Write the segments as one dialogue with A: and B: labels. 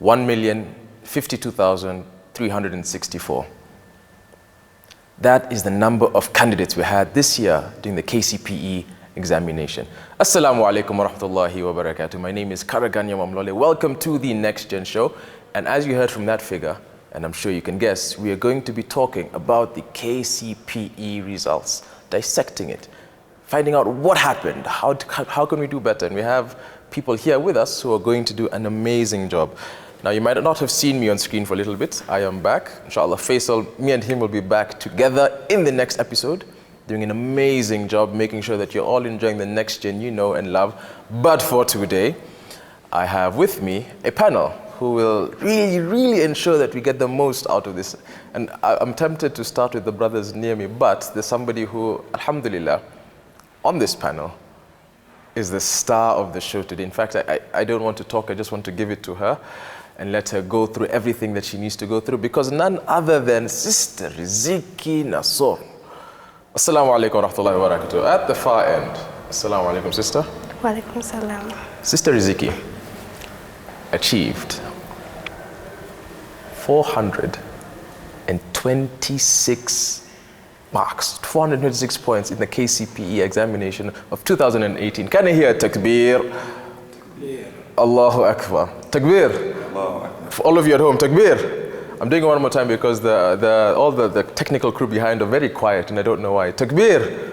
A: 1,052,364. That is the number of candidates we had this year during the KCPE examination. Assalamu alaikum wa rahmatullahi wa barakatuh. My name is Karagania Mwamlole. Welcome to the NexGen Show. And as you heard from that figure, and I'm sure you can guess, we are going to be talking about the KCPE results, dissecting it, finding out what happened, how can we do better. And we have people here with us who are going to do an amazing job. Now, you might not have seen me on screen for a little bit. I am back. Inshallah, Faisal, me and him will be back together in the next episode, doing an amazing job, making sure that you're all enjoying the next gen you know and love. But for today, I have with me a panel who will really ensure that we get the most out of this. And I'm tempted to start with the brothers near me, but there's somebody who, alhamdulillah, on this panel, is the star of the show today. In fact, I don't want to talk, I just want to give it to her and let her go through everything that she needs to go through, because none other than Sister Riziki Nassor. Assalamu alaikum wa rahmatullahi wa barakatuh. At the far end. Assalamu alaikum, sister.
B: Wa alaikum salam. Sister
A: Riziki achieved 426 marks, 426 points in the KCPE examination of 2018. Can I hear takbir? Allahu Akbar. Takbir. For all of you at home, takbir. I'm doing it one more time because all the technical crew behind are very quiet and I don't know why. Takbir.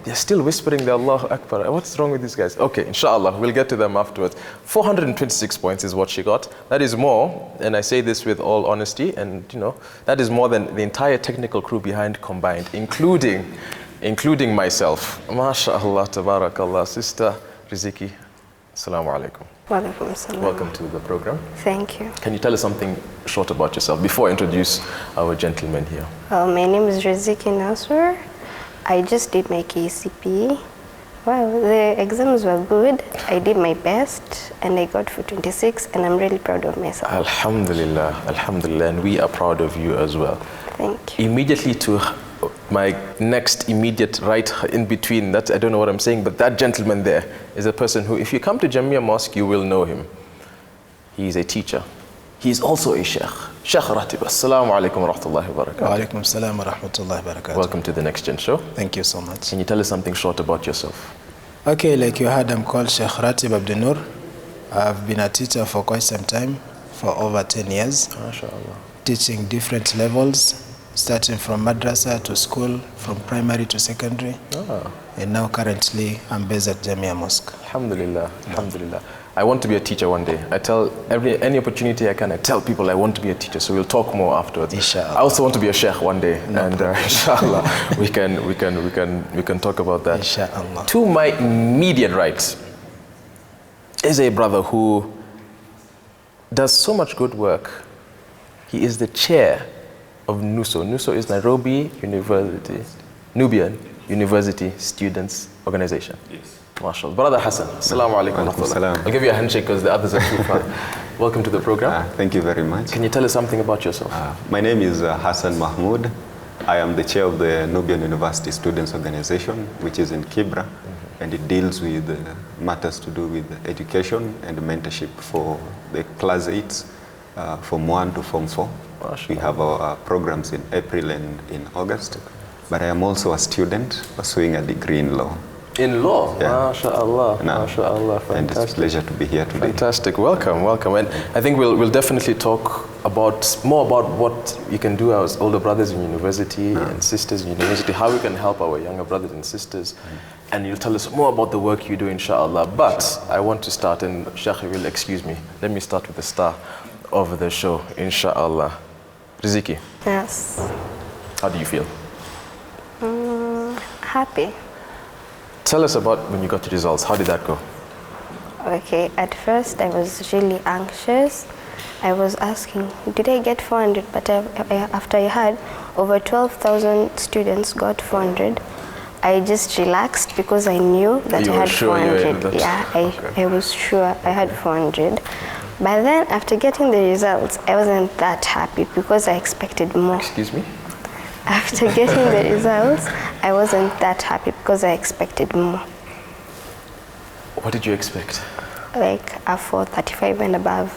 A: They're still whispering the Allahu Akbar. What's wrong with these guys? Okay, inshallah, we'll get to them afterwards. 426 points is what she got. That is more, and I say this with all honesty, and you know, that is more than the entire technical crew behind combined, including myself. MashaAllah, tabarakallah. Sister Riziki, assalamu alaikum.
B: Wa alaikum salam.
A: Welcome to the program.
B: Thank you.
A: Can you tell us something short about yourself before I introduce our gentlemen here?
B: My name is Riziki Nassor. I just did my KCPE. Well, the exams were good. I did my best and I got 426 and I'm really proud of myself.
A: Alhamdulillah, alhamdulillah, and we are proud of you as well.
B: Thank you.
A: Immediately to my next immediate right in between, that I don't know what I'm saying, but that gentleman there is a person who, if you come to Jamia Mosque, you will know him. He is a teacher. He is also a sheikh. Sheikh Ratib, assalamu alaikum wa rahmatullahi wa barakatuh.
C: Wa alaikum salam wa rahmatullahi wa barakatuh.
A: Welcome to the NexGen Show.
C: Thank you so much.
A: Can you tell us something short about yourself?
C: Okay, like you heard, I'm called Sheikh Ratib Abdinoor. I've been a teacher for quite some time, for over 10 years.
A: MashaAllah.
C: Teaching different levels, starting from madrasa to school, from primary to secondary. And now currently I'm based at Jamia Mosque.
A: Alhamdulillah, alhamdulillah. I want to be a teacher one day. I tell any opportunity I can, I tell people I want to be a teacher. So we'll talk more afterwards.
C: Inshallah.
A: I also want to be a sheikh one day,
C: no
A: and inshallah we can talk about that.
C: Inshallah.
A: To my immediate right is a brother who does so much good work. He is the chair of NUSO. NUSO is Nubian University Students Association.
D: Yes.
A: MashaAllah. Brother Hassan, assalamu alaikum. I'll give you a handshake because the others are too far. Welcome to the program.
D: Thank you very much.
A: Can you tell us something about yourself?
D: My name is Hassan Mahmud. I am the chair of the Nubian University Students Association, which is in Kibra, and it deals with matters to do with education and mentorship for the class 8s, from 1 to form 4. We have our programs in April and in August, but I am also a student pursuing a degree in law.
A: In law?
D: Yeah.
A: MashaAllah, MashaAllah, fantastic.
D: And it's a pleasure to be here today.
A: Fantastic, welcome. And I think we'll definitely talk more about what you can do as older brothers in university and sisters in university, how we can help our younger brothers and sisters. And you'll tell us more about the work you do, inshallah. But I want to start, and Sheikh will excuse me, let me start with the star of the show, inshallah. Riziki.
B: Yes.
A: How do you feel?
B: Happy.
A: Tell us about when you got the results. How did that go?
B: Okay, at first I was really anxious. I was asking, did I get 400? But after I had over 12,000 students got 400, I just relaxed because I knew that I had 400. Yeah, I was sure I had 400. But then after getting the results, I wasn't that happy because I expected more.
A: Excuse me?
B: After getting the results, I wasn't that happy because I expected more.
A: What did you expect?
B: Like a 435 and above.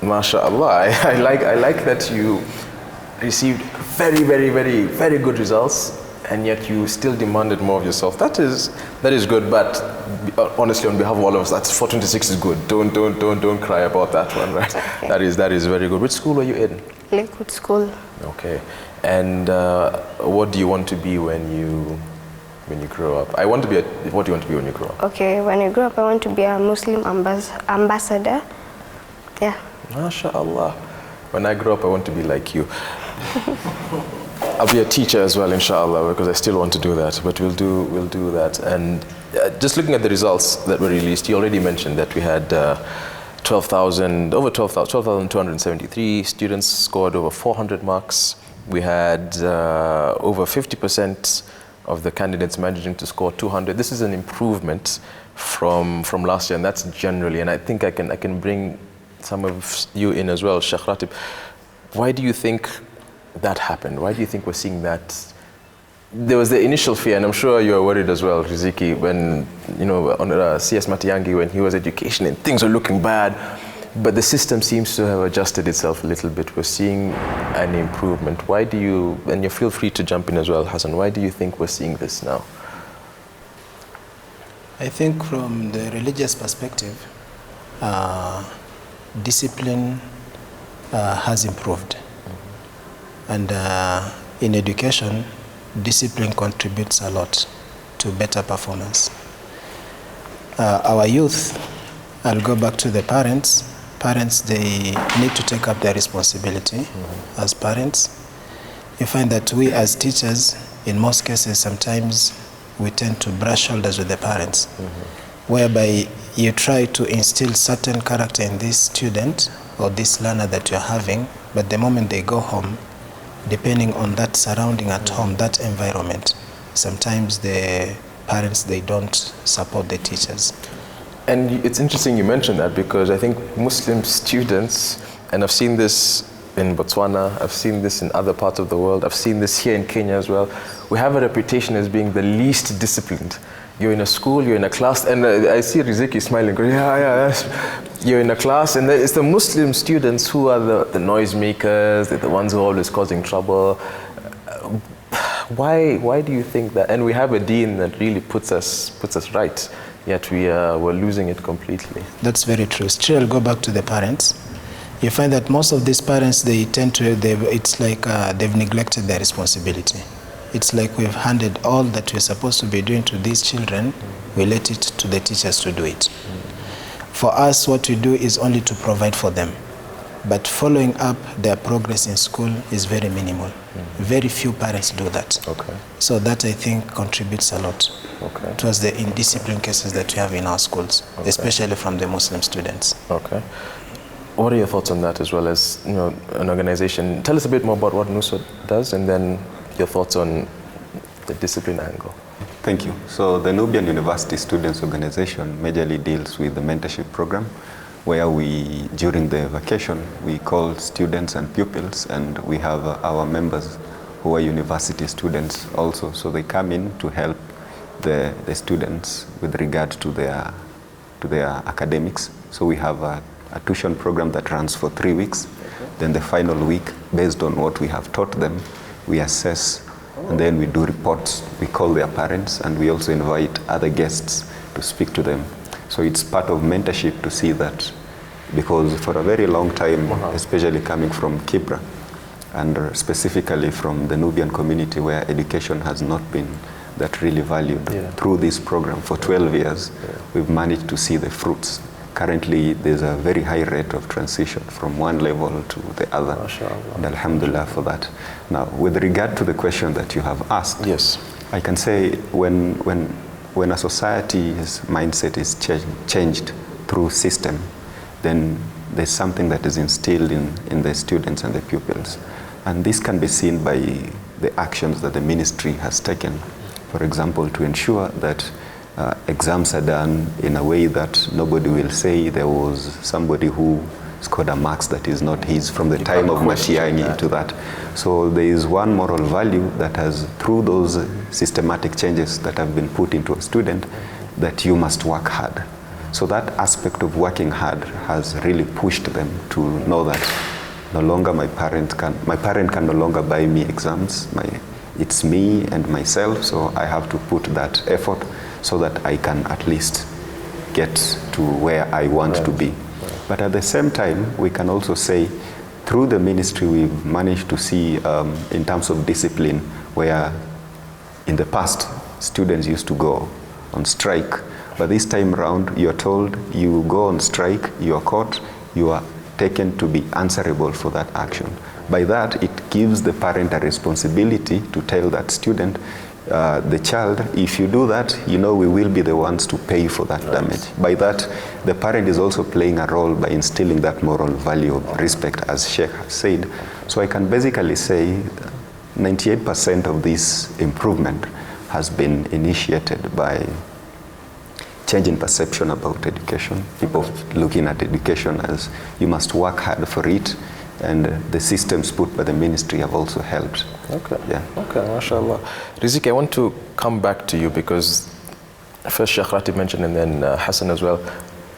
A: MashaAllah. I like that you received very, very, very, very good results, and yet you still demanded more of yourself. That is good, but honestly, on behalf of all of us, that's 426 is good. Don't cry about that one, right? Okay. That is very good. Which school were you in?
B: Lakewood School.
A: Okay. And what do you want to be when you grow up? What do you want to be when you grow up?
B: Okay, when I grow up, I want to be a Muslim ambassador. Yeah.
A: MashaAllah. When I grow up, I want to be like you. I'll be a teacher as well, inshallah, because I still want to do that. But we'll do that. And just looking at the results that were released, you already mentioned that we had 12,273 students scored over 400 marks. We had over 50% of the candidates managing to score 200. This is an improvement from last year, and that's generally. And I think I can bring some of you in as well, Sheikh Ratib. Why do you think that happened? Why do you think we're seeing that? There was the initial fear, and I'm sure you're worried as well, Riziki, when, on CS Matiangi, when he was education and things were looking bad, but the system seems to have adjusted itself a little bit. We're seeing an improvement. Why do you, and you feel free to jump in as well, Hassan, why do you think we're seeing this now?
C: I think from the religious perspective, discipline has improved. And in education, discipline contributes a lot to better performance. Our youth, I'll go back to the parents. Parents, they need to take up their responsibility as parents. You find that we as teachers, in most cases, sometimes we tend to brush shoulders with the parents, whereby you try to instill certain character in this student or this learner that you're having, but the moment they go home, depending on that surrounding at home, that environment, sometimes the parents, they don't support the teachers.
A: And it's interesting you mentioned that, because I think Muslim students, and I've seen this in Botswana, I've seen this in other parts of the world, I've seen this here in Kenya as well, we have a reputation as being the least disciplined. You're in a school, you're in a class, and I see Riziki smiling, going, yeah, you're in a class, and it's the Muslim students who are the noisemakers, they're the ones who are always causing trouble. Why do you think that? And we have a dean that really puts us right, yet we're losing it completely.
C: That's very true. Still, I'll go back to the parents. You find that most of these parents, it's like they've neglected their responsibility. It's like we've handed all that we're supposed to be doing to these children, we let it to the teachers to do it. For us, what we do is only to provide for them. But following up their progress in school is very minimal. Very few parents do that.
A: Okay.
C: So that, I think, contributes a lot towards the indiscipline cases that we have in our schools, especially from the Muslim students.
A: Okay. What are your thoughts on that, as well as an organization? Tell us a bit more about what NUSO does, and then your thoughts on the discipline angle.
D: Thank you. So the Nubian University Students Association majorly deals with the mentorship program, where we, during the vacation, we call students and pupils, and we have our members who are university students also. So they come in to help the students with regard to their academics. So we have a tuition program that runs for 3 weeks. Then the final week, based on what we have taught them, we assess, and then we do reports. We call their parents, and we also invite other guests to speak to them. So it's part of mentorship to see that, because for a very long time, especially coming from Kibra, and specifically from the Nubian community, where education has not been that really valued, through this program for 12 years, we've managed to see the fruits. Currently, there's a very high rate of transition from one level to the other. And alhamdulillah for that. Now, with regard to the question that you have asked, I can say when a society's mindset is changed through system, then there's something that is instilled in the students and the pupils. And this can be seen by the actions that the ministry has taken. For example, to ensure that exams are done in a way that nobody will say there was somebody who scored a marks that is not his from the time of Matiangi to that. So there is one moral value that has, through those systematic changes that have been put into a student, that you must work hard. So that aspect of working hard has really pushed them to know that no longer my parent can no longer buy me exams. It's me and myself, so I have to put that effort so that I can at least get to where I want to be. But at the same time, we can also say through the ministry we've managed to see in terms of discipline, where in the past students used to go on strike, but this time around you're told you go on strike, you are caught, you are taken to be answerable for that action. By that, it gives the parent a responsibility to tell that student, the child, if you do that, we will be the ones to pay for that damage. By that, the parent is also playing a role by instilling that moral value of respect, as Sheikh has said. So I can basically say 98% of this improvement has been initiated by changing perception about education. People looking at education as you must work hard for it, and the systems put by the ministry have also helped.
A: Okay.
D: Yeah.
A: Okay, mashallah. Riziki, I want to come back to you because first Sheikh Ratib mentioned and then Hassan as well,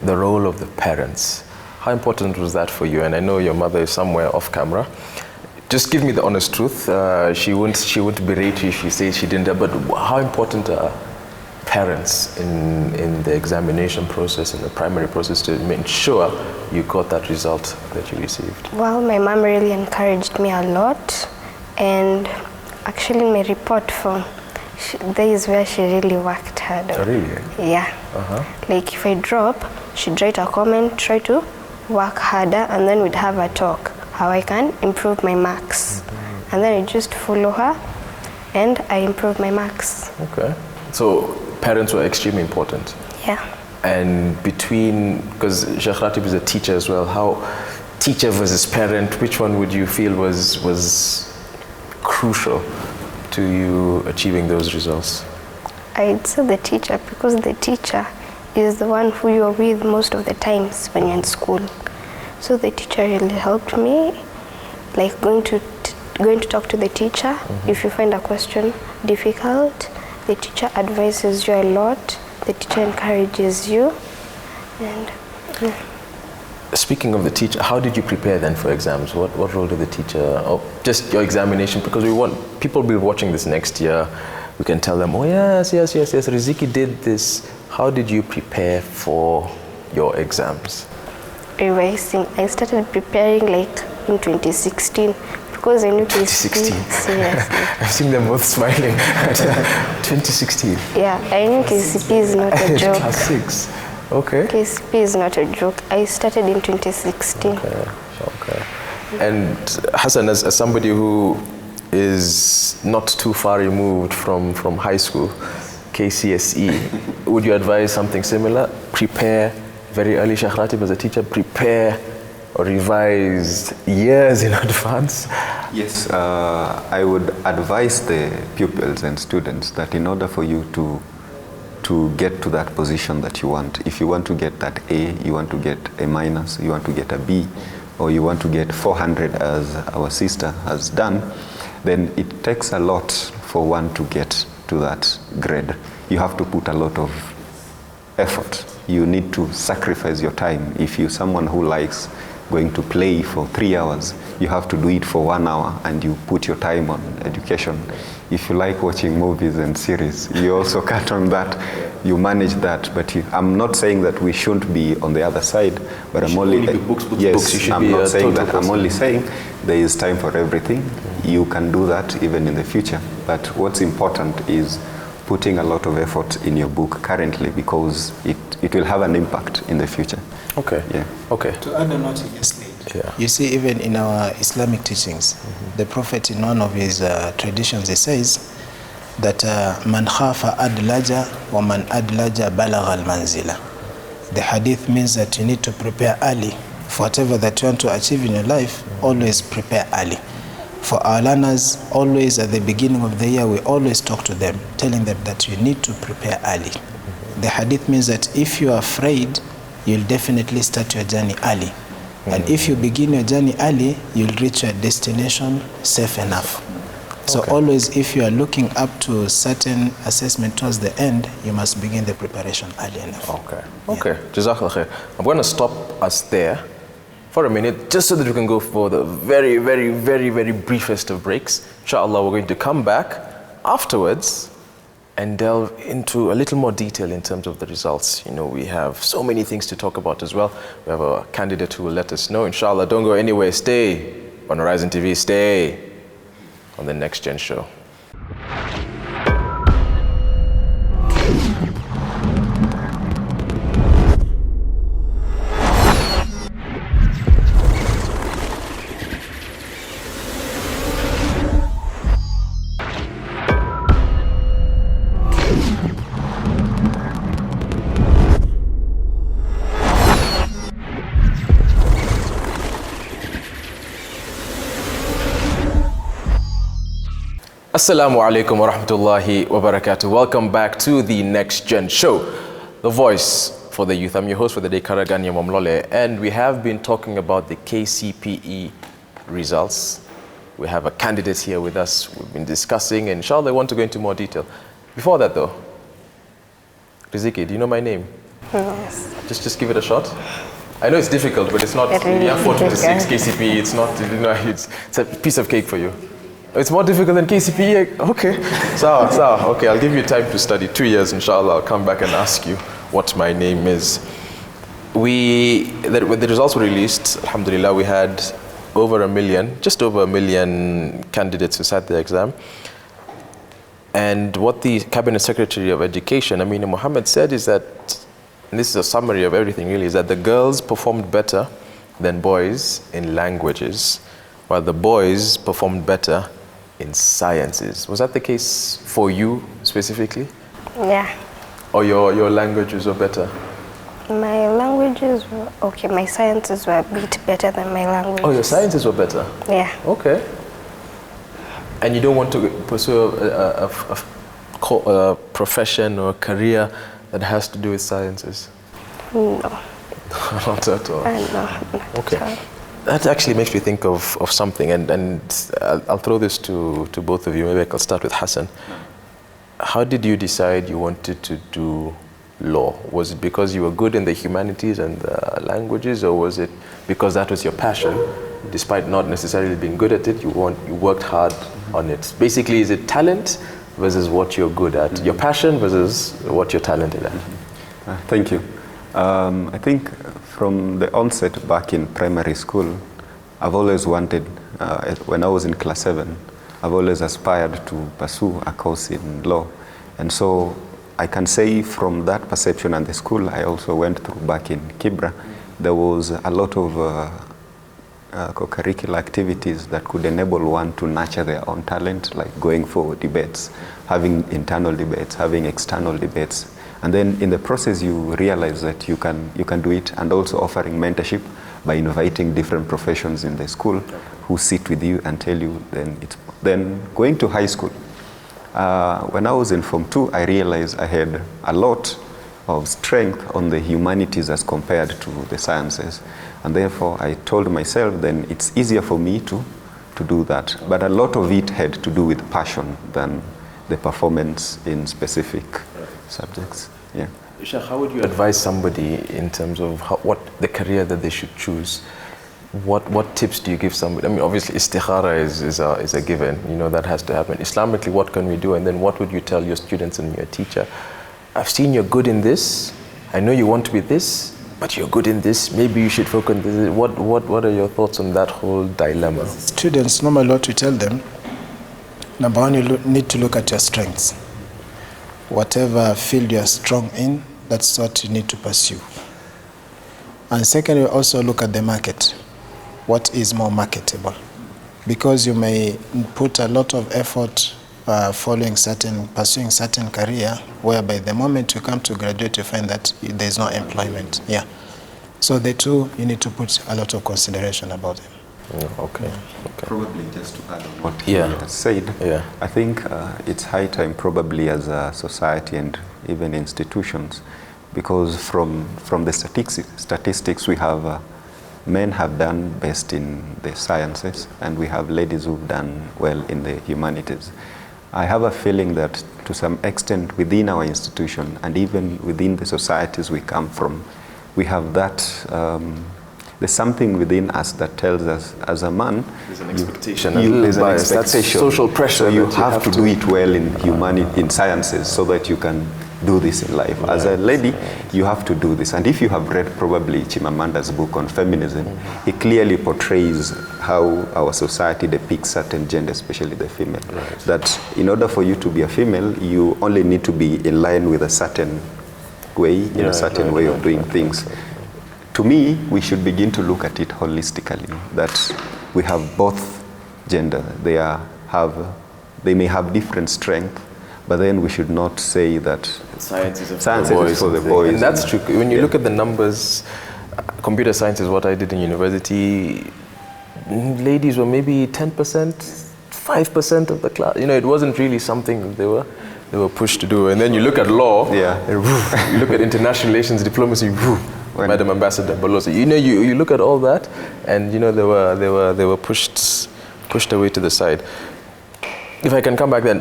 A: the role of the parents. How important was that for you? And I know your mother is somewhere off camera. Just give me the honest truth. She won't berate you if you say she didn't, but how important are parents in the examination process, in the primary process, to make sure you got that result that you received?
B: Well, my mom really encouraged me a lot, and actually my report form, there is where she really worked hard.
A: Oh, really?
B: Yeah. Like if I drop, she'd write a comment, try to work harder, and then we'd have a talk how I can improve my marks. And then I just follow her and I improve my marks.
A: Okay. So parents were extremely important.
B: Yeah.
A: And because Sheikh Ratib is a teacher as well, how teacher versus parent, which one would you feel was crucial to you achieving those results?
B: I'd say the teacher, because the teacher is the one who you're with most of the times when you're in school. So the teacher really helped me, like going to talk to the teacher. If you find a question difficult, the teacher advises you a lot. The teacher encourages you. And
A: Speaking of the teacher, how did you prepare then for exams? What role did the teacher, or just your examination? Because people will be watching this next year. We can tell them, oh yes, Riziki did this. How did you prepare for your exams?
B: Revising. I started preparing like in 2016 because I knew
A: 2016.
B: Seriously.
A: I've seen them both smiling. 2016.
B: Yeah, I knew KCPE is not a joke.
A: Class 6. Okay.
B: KCPE is not a joke. I started in 2016.
A: Okay. And Hassan, as somebody who is not too far removed from high school, KCSE, would you advise something similar? Prepare very early. Sheikh Ratib, as a teacher, prepare or revise years in advance?
D: Yes, I would advise the pupils and students that in order for you to get to that position that you want, if you want to get that A, you want to get a minus, you want to get a B, or you want to get 400 as our sister has done, then it takes a lot for one to get to that grade. You have to put a lot of effort. You need to sacrifice your time. If you're someone who likes going to play for 3 hours, you have to do it for 1 hour and you put your time on education. If you like watching movies and series, you also cut on that, you manage that. But I'm not saying that we shouldn't be on the other side, but I'm only saying that. I'm only saying there is time for everything. You can do that even in the future. But what's important is putting a lot of effort in your book currently, because it will have an impact in the future.
A: Okay.
D: Yeah.
A: Okay.
C: To add on what he just said, you see, even in our Islamic teachings, the Prophet, in one of his traditions, he says that man khafa adlaja wa man adlaja balagha al-manzila. The hadith means that you need to prepare early for whatever that you want to achieve in your life. Always prepare early. For our learners, always at the beginning of the year, we always talk to them, telling them that you need to prepare early. The hadith means that if you are afraid, you'll definitely start your journey early. And if you begin your journey early, you'll reach your destination safe enough. So always, if you are looking up to certain assessment towards the end, you must begin the preparation early enough.
A: Okay. Okay. Jazakallah khair. I'm going to stop us there for a minute, just so that we can go for the very, very, very, very briefest of breaks. Inshallah, we're going to come back afterwards and delve into a little more detail in terms of the results. You know, we have so many things to talk about as well. We have a candidate who will let us know. Inshallah, don't go anywhere. Stay on Horizon TV. Stay on the NexGen Show. Assalamu alaikum wa rahmatullahi wa barakatuh. Welcome back to the NexGen Show, the voice for the youth. I'm your host for the day, Karagania Mwamlole, and we have been talking about the KCPE results. We have a candidate here with us. We've been discussing, and inshallah, I want to go into more detail. Before that though, Riziki, do you know my name?
B: Yes.
A: Just give it a shot. I know it's difficult, but it's not. You have 426 KCPE. It's not. You know, it's a piece of cake for you. It's more difficult than KCPE? Okay. Sawa. Okay, I'll give you time to study. 2 years, inshallah. I'll come back and ask you what my name is. When the results were released, alhamdulillah, we had just over a million candidates who sat the exam. And what the Cabinet Secretary of Education, Amina Mohammed, said is that, and this is a summary of everything really, is that the girls performed better than boys in languages, while the boys performed better in sciences. Was that the case for you specifically?
B: Yeah.
A: Or your languages were better?
B: My languages were okay. My sciences were a bit better than my languages.
A: Oh, your sciences were better?
B: Yeah.
A: Okay. And you don't want to pursue a profession or a career that has to do with sciences?
B: No.
A: Not at all?
B: No.
A: Okay. That actually makes me think of something, and I'll throw this to both of you. Maybe I can start with Hassan. How did you decide you wanted to do law? Was it because you were good in the humanities and the languages, or was it because that was your passion? Despite not necessarily being good at it, you worked hard on it. Basically, is it talent versus what you're good at? Your passion versus what you're talented at?
D: Thank you. I think from the onset back in primary school, I've always wanted, when I was in class 7, I've always aspired to pursue a course in law. And so I can say from that perception and the school I also went through back in Kibra, there was a lot of co-curricular activities that could enable one to nurture their own talent, like going for debates, having internal debates, having external debates. And then in the process, you realize that you can do it, and also offering mentorship by inviting different professions in the school who sit with you and tell you. Then going to high school. When I was in Form 2, I realized I had a lot of strength on the humanities as compared to the sciences. And therefore, I told myself then it's easier for me to do that. But a lot of it had to do with passion than the performance in specific subjects. Yeah.
A: Sheikh, how would you advise somebody in terms of what the career that they should choose? What tips do you give somebody? I mean, obviously, istikhara is a given. You know, that has to happen. Islamically, what can we do? And then what would you tell your students and your teacher? I've seen you're good in this. I know you want to be this, but you're good in this. Maybe you should focus on this. What are your thoughts on that whole dilemma?
C: Students, normally what we tell them, number one, you need to look at your strengths. Whatever field you are strong in, that's what you need to pursue. And secondly, also look at the market. What is more marketable? Because you may put a lot of effort pursuing certain career, whereby the moment you come to graduate, you find that there's no employment. Yeah. So the two, you need to put a lot of consideration about them.
A: Okay.
D: Probably just to add on what he has said, I think it's high time probably as a society and even institutions, because from the statistics we have men have done best in the sciences, and we have ladies who've done well in the humanities. I have a feeling that to some extent within our institution and even within the societies we come from, we have that, there's something within us that tells us as a man,
A: there's an expectation,
D: there's an
A: bias.
D: expectation.
A: That's social pressure.
D: So you have to do it well in humanity, in sciences, so that you can do this in life. As a lady, you have to do this. And if you have read probably Chimamanda's book on feminism, it clearly portrays how our society depicts certain gender, especially the female. Right. That in order for you to be a female, you only need to be in line with a certain way, in a certain way of doing things. To me, we should begin to look at it holistically, that we have both gender. They may have different strength, but then we should not say that
A: science is
D: for the boys.
A: And that's true. When you look at the numbers, computer science is what I did in university. Ladies were maybe 10%, 5% of the class. You know, it wasn't really something they were pushed to do. And then you look at law, you look at international relations, diplomacy, Madam Ambassador Balosi. You know, you look at all that, and you know they were pushed away to the side. If I can come back then,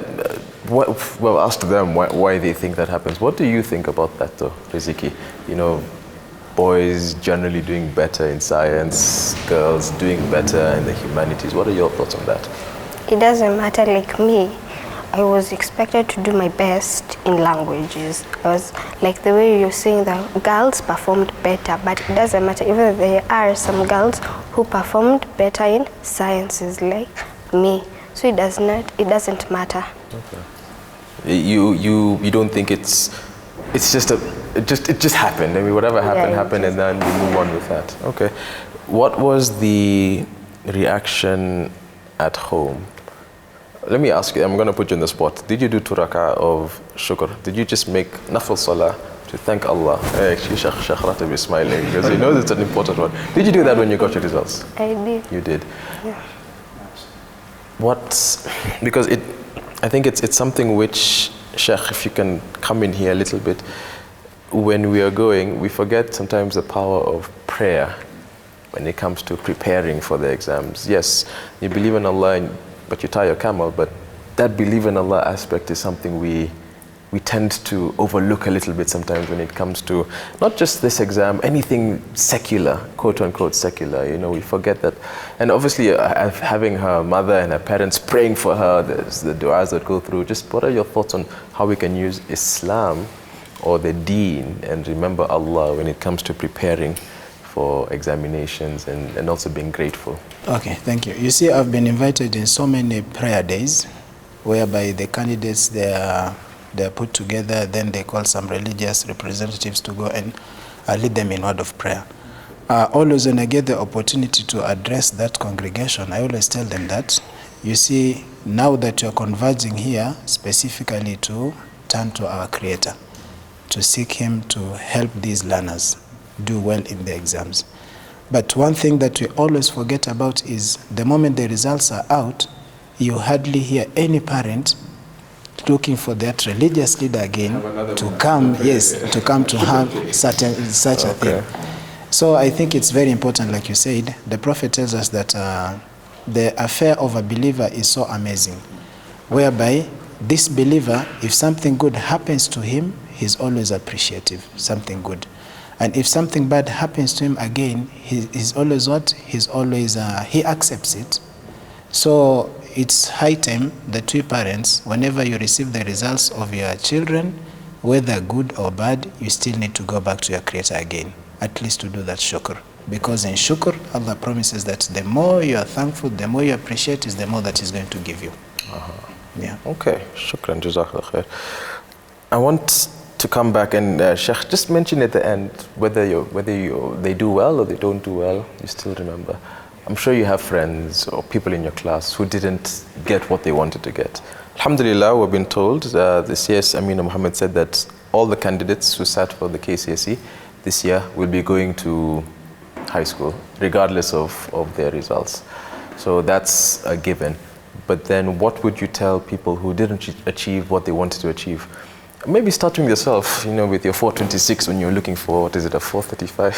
A: ask them why they think that happens. What do you think about that though, Riziki? You know, boys generally doing better in science, girls doing better in the humanities. What are your thoughts on that?
B: It doesn't matter. Like me, I was expected to do my best in languages. I was like the way you're saying that girls performed better, but it doesn't matter. Even there are some girls who performed better in sciences, like me. So it doesn't matter.
A: Okay. You don't think it just happened. I mean, whatever happened happened, and then we move on with that. Okay. What was the reaction at home? Let me ask you. I'm going to put you on the spot. Did you do 2 rak'ah of shukr? Did you just make nafil salah to thank Allah? Actually, Sheikh Ratib is smiling because he knows it's an important one. Did you do that when you got your results?
B: I did.
A: You did.
B: Yeah.
A: Because I think it's something which, Sheikh, if you can come in here a little bit, when we are going, we forget sometimes the power of prayer when it comes to preparing for the exams. Yes, you believe in Allah, but you tie your camel, but that believe in Allah aspect is something we tend to overlook a little bit sometimes when it comes to not just this exam, anything secular, quote unquote secular, you know, we forget that. And obviously having her mother and her parents praying for her, there's the du'as that go through. Just what are your thoughts on how we can use Islam or the deen and remember Allah when it comes to preparing for examinations and also being grateful?
C: Okay, thank you. You see, I've been invited in so many prayer days whereby the candidates, they're put together, then they call some religious representatives to go and lead them in word of prayer. Always when I get the opportunity to address that congregation, I always tell them that, you see, now that you're converging here specifically to turn to our Creator, to seek Him to help these learners do well in the exams. But one thing that we always forget about is the moment the results are out, you hardly hear any parent looking for that religious leader again to come, to come to have such a thing. So I think it's very important, like you said, the Prophet tells us that the affair of a believer is so amazing, whereby this believer, if something good happens to him, he's always appreciative, something good. And if something bad happens to him again, he's always what? He's always, he accepts it. So it's high time that we parents, whenever you receive the results of your children, whether good or bad, you still need to go back to your Creator again, at least to do that shukr. Because in shukr, Allah promises that the more you are thankful, the more you appreciate, is the more that He's going to give you. Yeah.
A: Okay. Shukran, jazakallah khair. I want to come back and Sheikh, just mention at the end whether they do well or they don't do well. You still remember. I'm sure you have friends or people in your class who didn't get what they wanted to get. Alhamdulillah, we've been told, the CS Amina Muhammad said that all the candidates who sat for the KCSE this year will be going to high school, regardless of their results. So that's a given. But then what would you tell people who didn't achieve what they wanted to achieve? Maybe starting with yourself, you know, with your 426 when you're looking for, what is it, a 435?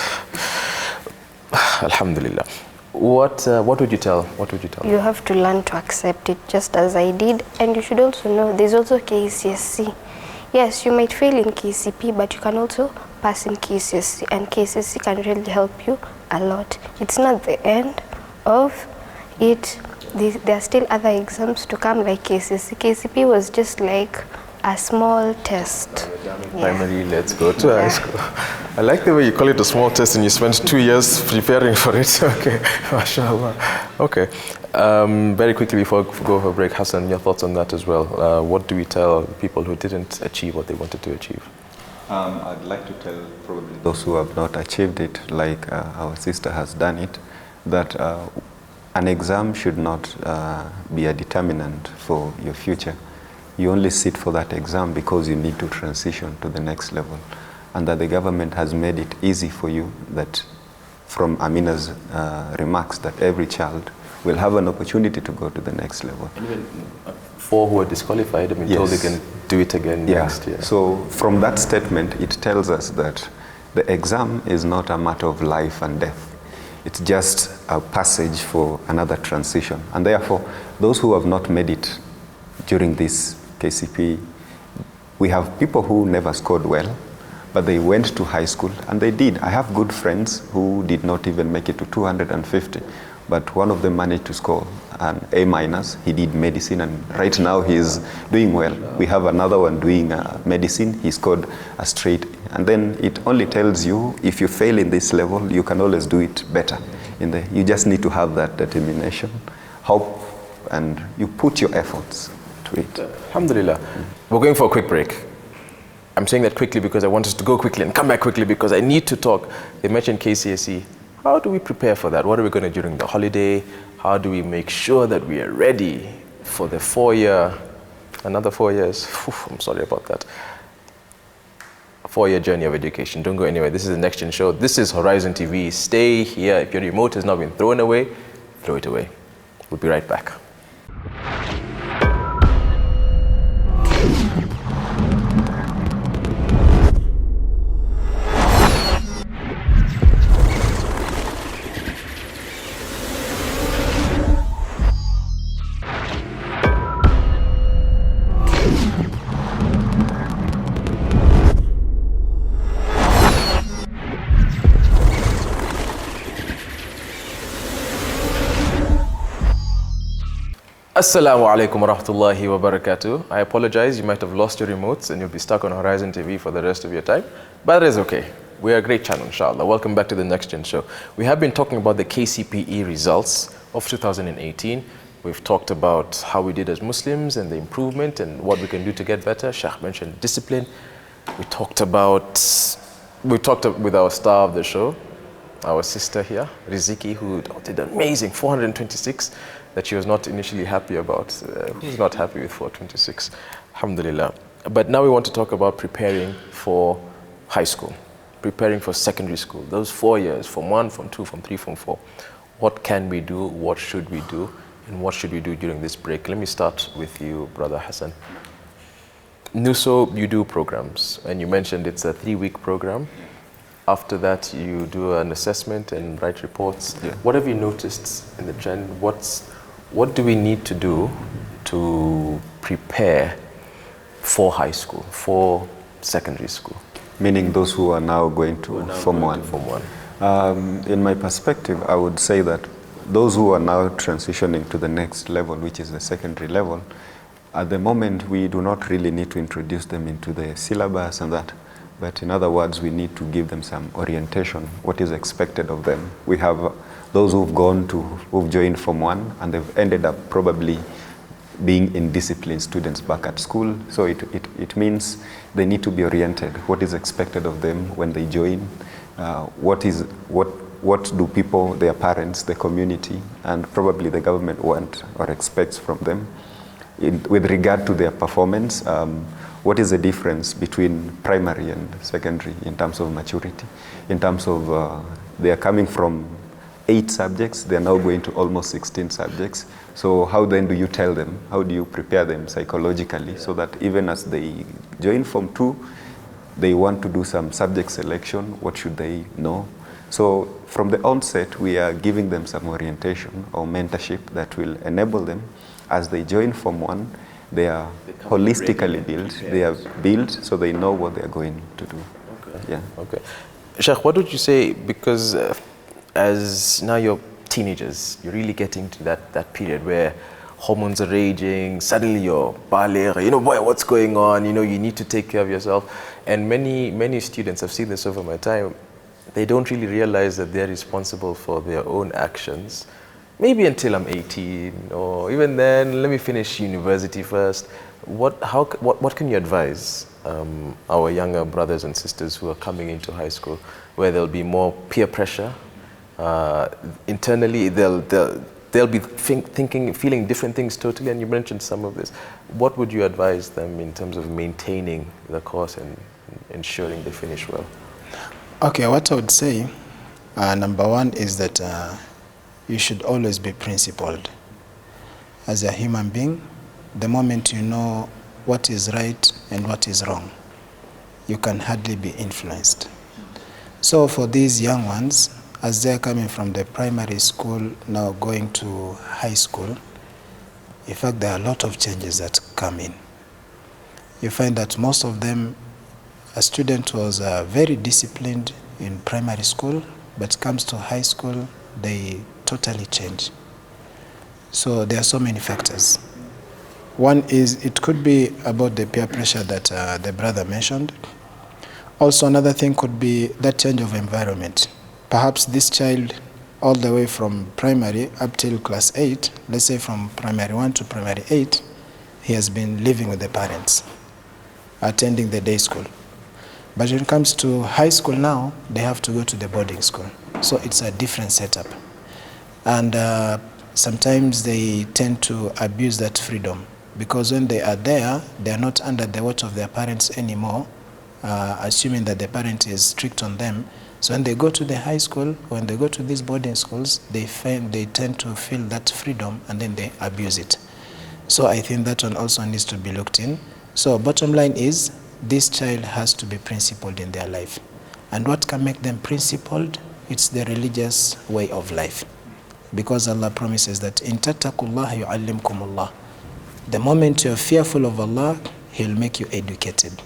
A: Alhamdulillah. What would you tell? What would you tell?
B: You have to learn to accept it, just as I did. And you should also know there's also KCSE. Yes, you might fail in KCPE, but you can also pass in KCSE, and KCSE can really help you a lot. It's not the end of it. There are still other exams to come like KCSE. KCPE was just like a small test.
A: Primary, let's go to high school. I like the way you call it a small test and you spent 2 years preparing for it. Okay, mashallah. Okay, very quickly before we go for a break, Hassan, your thoughts on that as well. What do we tell people who didn't achieve what they wanted to achieve?
D: I'd like to tell probably those who have not achieved it, like our sister has done it, that an exam should not be a determinant for your future. You only sit for that exam because you need to transition to the next level, and that the government has made it easy for you, that from Amina's remarks, that every child will have an opportunity to go to the next level.
A: And even four who are disqualified have been told they can do it again next year.
D: So from that statement, it tells us that the exam is not a matter of life and death. It's just a passage for another transition. And therefore, those who have not made it during this KCPE, we have people who never scored well, but they went to high school and they did. I have good friends who did not even make it to 250, but one of them managed to score an A-. He did medicine and right now he is doing well. We have another one doing medicine. He scored a straight. And then it only tells you, if you fail in this level, you can always do it better. You just need to have that determination, hope, and you put your efforts to it.
A: Alhamdulillah. We're going for a quick break. I'm saying that quickly because I want us to go quickly and come back quickly because I need to talk. They mentioned KCSE. How do we prepare for that? What are we going to do during the holiday? How do we make sure that we are ready for the 4-year, another 4 years? I'm sorry about that. 4-year journey of education. Don't go anywhere. This is the NexGen Show. This is Horizon TV. Stay here. If your remote has not been thrown away, throw it away. We'll be right back. Assalamu alaikum wa rahmatullahi wa barakatuh. I apologize, you might have lost your remotes and you'll be stuck on Horizon TV for the rest of your time, but that is okay. We are a great channel, inshallah. Welcome back to the NexGen Show. We have been talking about the KCPE results of 2018. We've talked about how we did as Muslims and the improvement and what we can do to get better. Sheikh mentioned discipline. We talked with our star of the show, our sister here, Riziki, who did amazing, 426. That she was not initially happy about. Who's not happy with 426? Alhamdulillah. But now we want to talk about preparing for high school, preparing for secondary school, those 4 years, Form 1, Form 2, Form 3, Form 4. What can we do? What should we do? And what should we do during this break? Let me start with you, Brother Hassan. NUSO, you do programs, and you mentioned it's a 3-week program. After that, you do an assessment and write reports.
D: Yeah.
A: What have you noticed in the trend? What do we need to do to prepare for high school, for secondary school?
D: Meaning those who are now going to Form 1.
A: Form 1.
D: In my perspective, I would say that those who are now transitioning to the next level, which is the secondary level, at the moment we do not really need to introduce them into the syllabus and that. But in other words, we need to give them some orientation, what is expected of them. We have those who've joined Form 1 and they've ended up probably being indisciplined students back at school. So it means they need to be oriented. What is expected of them when they join? What do people, their parents, the community, and probably the government want or expects from them? With regard to their performance, what is the difference between primary and secondary in terms of maturity? In terms of they are coming from 8 subjects, they are now going to almost 16 subjects. So how then do you tell them? How do you prepare them psychologically so that even as they join Form 2, they want to do some subject selection? What should they know? So from the onset, we are giving them some orientation or mentorship that will enable them as they join Form 1, they are holistically built. They are built so they know what they are going to do.
A: Okay.
D: Yeah.
A: Okay. Sheikh, what would you say, because as now you're teenagers, you're really getting to that period where hormones are raging, suddenly you're baligh, you know, boy, what's going on? You know, you need to take care of yourself. And many students, I've seen this over my time, they don't really realize that they're responsible for their own actions. Maybe until I'm 18, or even then, let me finish university first. What can you advise our younger brothers and sisters who are coming into high school, where there'll be more peer pressure? Internally, they'll be feeling different things totally, and you mentioned some of this. What would you advise them in terms of maintaining the course and ensuring they finish well?
C: Okay, what I would say, number one is that you should always be principled. As a human being, the moment you know what is right and what is wrong, you can hardly be influenced. So for these young ones, as they're coming from the primary school, now going to high school, in fact, there are a lot of changes that come in. You find that most of them, a student was very disciplined in primary school, but comes to high school, they totally change. So there are so many factors. One is, it could be about the peer pressure that the brother mentioned. Also, another thing could be that change of environment. Perhaps this child, all the way from primary up till class 8, let's say from primary 1 to primary 8, he has been living with the parents, attending the day school. But when it comes to high school now, they have to go to the boarding school. So it's a different setup. And sometimes they tend to abuse that freedom, because when they are there, they are not under the watch of their parents anymore, assuming that the parent is strict on them. So when they go to the high school, when they go to these boarding schools, they tend to feel that freedom, and then they abuse it. So I think that one also needs to be looked in. So bottom line is, this child has to be principled in their life. And what can make them principled? It's the religious way of life. Because Allah promises that, in tattakullah yu'allimkumullah. The moment you're fearful of Allah, He'll make you educated.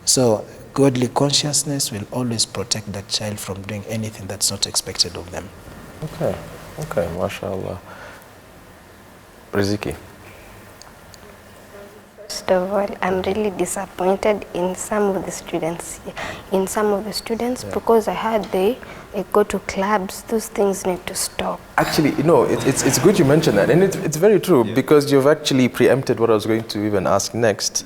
C: So godly consciousness will always protect that child from doing anything that's not expected of them.
A: Okay, mashallah. Riziki.
B: First of all, I'm really disappointed in some of the students. Because I heard they go to clubs. Those things need to stop.
A: Actually, you know, it's good you mentioned that, and it's very true, because you've actually preempted what I was going to even ask next.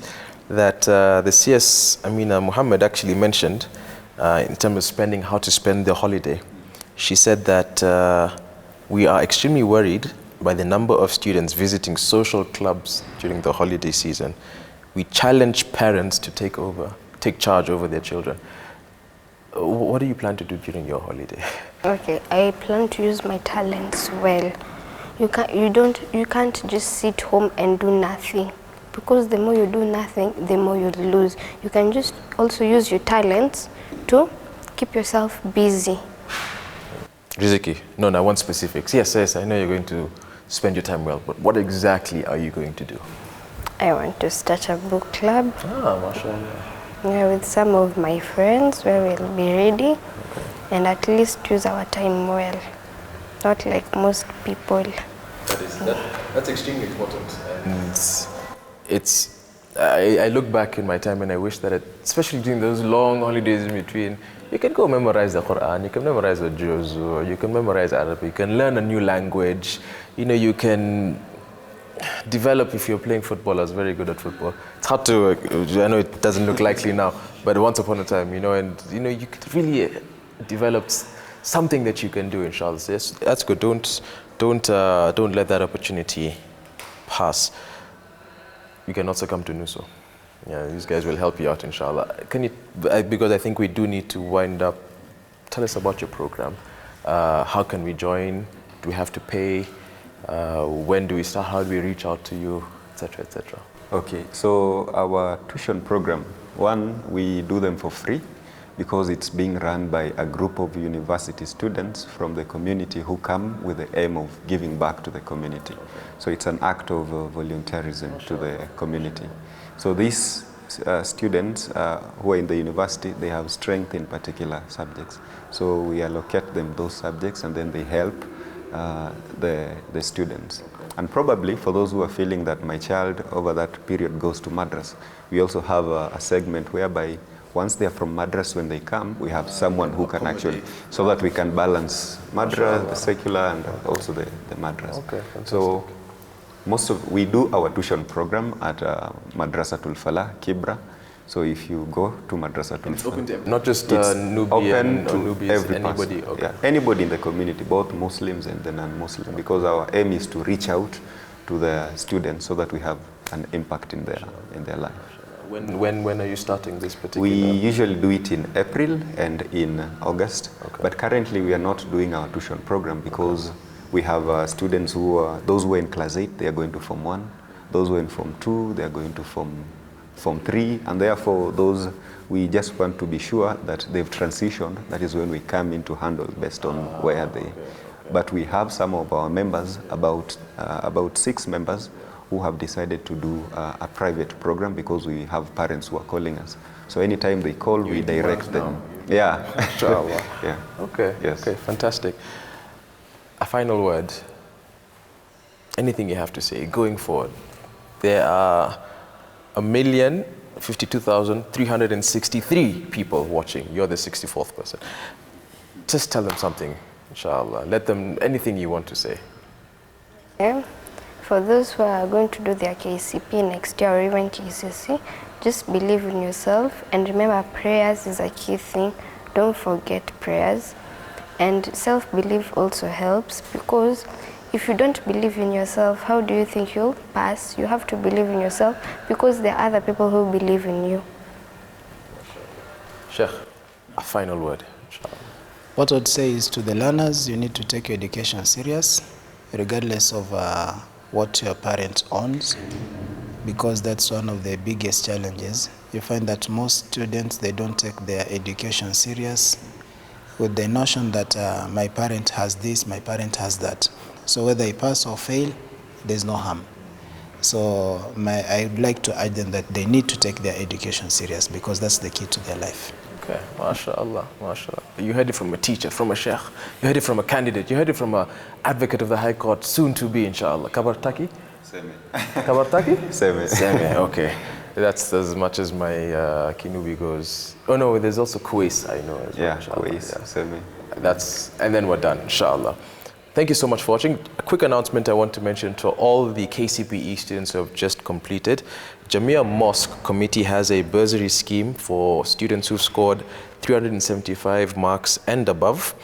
A: That the CS Amina Muhammad actually mentioned in terms of how to spend the holiday. She said that we are extremely worried by the number of students visiting social clubs during the holiday season. We challenge parents to take charge over their children. What do you plan to do during your holiday?
B: Okay, I plan to use my talents well. You can't just sit home and do nothing, because the more you do nothing, the more you lose. You can just also use your talents to keep yourself busy.
A: Riziki, no, I want specifics. Yes, I know you're going to spend your time well, but what exactly are you going to do?
B: I want to start a book club.
A: Mashallah.
B: Yeah, with some of my friends, where we'll be ready, and at least use our time well, not like most people.
A: That's extremely important. And I look back in my time and I wish that, especially during those long holidays in between, you can go memorize the Quran, you can memorize the Juzu, you can memorize Arabic, you can learn a new language, you know, you can develop, if you're playing football, I was very good at football. It's hard to, I know it doesn't look likely now, but once upon a time, you know, and you know, you could really develop something that you can do, inshallah. So yes, that's good. Don't let that opportunity pass. You can also come to NUSO. Yeah, these guys will help you out, inshallah. Can you, because I think we do need to wind up, tell us about your program. How can we join? Do we have to pay? When do we start? How do we reach out to you, etc., etc.?
D: Okay, so our tuition program, one, we do them for free. because it's being run by a group of university students from the community who come with the aim of giving back to the community. So it's an act of volunteerism to the community. So these students who are in the university, they have strength in particular subjects. So we allocate them those subjects and then they help the students. And probably for those who are feeling that my child over that period goes to Madras, we also have a segment whereby once they are from Madras, when they come, we have someone who can actually, so that we can balance Madras, the secular, and also the Madras.
A: Okay,
D: so we do our tuition program at Madrasatul Falah, Kibra. So if you go to Madrasatul Falah,
A: open to not just Nubian or Nubians,
D: every
A: anybody.
D: Okay. Yeah, anybody in the community, both Muslims and the non-Muslims, because our aim is to reach out to the students so that we have an impact in their life.
A: When are you starting this particular?
D: We usually do it in April and in August, but currently we are not doing our tuition program because we have students who are, those who are in class 8, they are going to Form 1, those who are in Form 2, they are going to Form 3, and therefore those, we just want to be sure that they've transitioned. That is when we come in to handle based on where they, but we have some of our members, about 6 members, who have decided to do a private program because we have parents who are calling us. So anytime they call, we direct them. Yeah.
A: Inshallah.
D: Yeah.
A: Okay.
D: Yes.
A: Okay. Fantastic. A final word. Anything you have to say going forward? There are 1,052,363 people watching. You're the 64th person. Just tell them something, inshallah. Let them, anything you want to say.
B: Okay. For those who are going to do their KCPE next year or even KCSE, just believe in yourself and remember prayers is a key thing. Don't forget prayers. And self-belief also helps because if you don't believe in yourself, how do you think you'll pass? You have to believe in yourself because there are other people who believe in you.
A: Sheikh, a final word, inshallah.
C: What I'd say is to the learners, you need to take your education serious, regardless of what your parent owns, because that's one of the biggest challenges. You find that most students, they don't take their education serious with the notion that my parent has this, my parent has that. So whether they pass or fail, there's no harm. So I would like to urge them that they need to take their education serious because that's the key to their life.
A: Okay, mashallah, mashallah. You heard it from a teacher, from a sheikh. You heard it from a candidate. You heard it from an advocate of the High Court, soon to be, inshallah. Kabartaki?
D: Seme.
A: Kabartaki?
D: Seme.
A: Seme, okay. That's as much as my Kinubi goes. Oh no, there's also Kuwais, I know as well.
D: Yeah,
A: inshallah.
D: Kuwais,
A: Yeah.
D: Seme.
A: And then we're done, inshallah. Thank you so much for watching. A quick announcement I want to mention to all the KCPE students who have just completed. Jamia Mosque Committee has a bursary scheme for students who've scored 375 marks and above.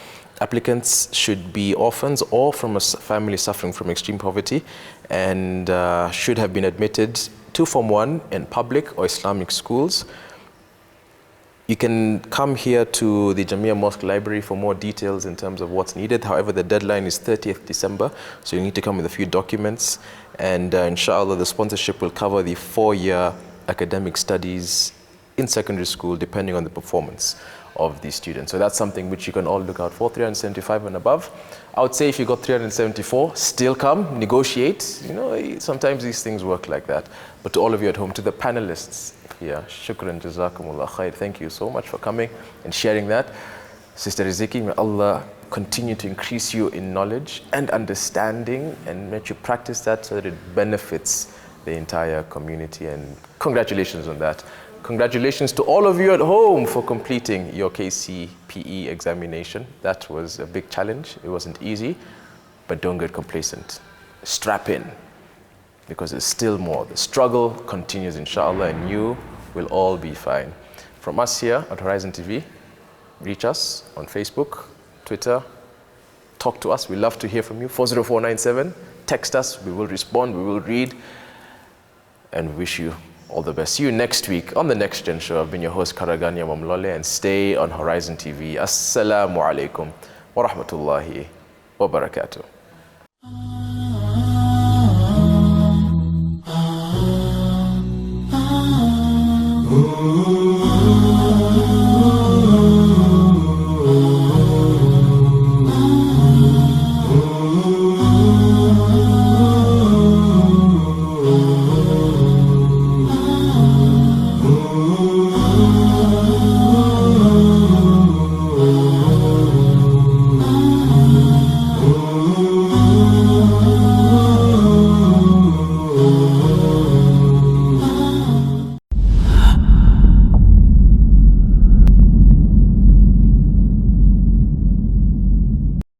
A: Applicants should be orphans or from a family suffering from extreme poverty and should have been admitted to Form 1 in public or Islamic schools. You can come here to the Jamia Mosque Library for more details in terms of what's needed. However, the deadline is 30th December, so you need to come with a few documents. And inshallah, the sponsorship will cover the 4-year academic studies in secondary school, depending on the performance of the students. So that's something which you can all look out for, 375 and above. I would say if you got 374, still come, negotiate. You know, sometimes these things work like that. But to all of you at home, to the panelists, yeah, shukran, jazakumullah khair. Thank you so much for coming and sharing that. Sister Riziki, may Allah continue to increase you in knowledge and understanding and let you practice that so that it benefits the entire community. And congratulations on that. Congratulations to all of you at home for completing your KCPE examination. That was a big challenge. It wasn't easy, but don't get complacent. Strap in, because there's still more. The struggle continues, inshallah, and you will all be fine. From us here at Horizon TV, reach us on Facebook, Twitter, talk to us. We love to hear from you. 40497, text us. We will respond, we will read, and wish you all the best. See you next week on the NexGen Show. I've been your host, Karagania Mwamlole, and stay on Horizon TV. Assalamu alaikum wa rahmatullahi wa barakatuh.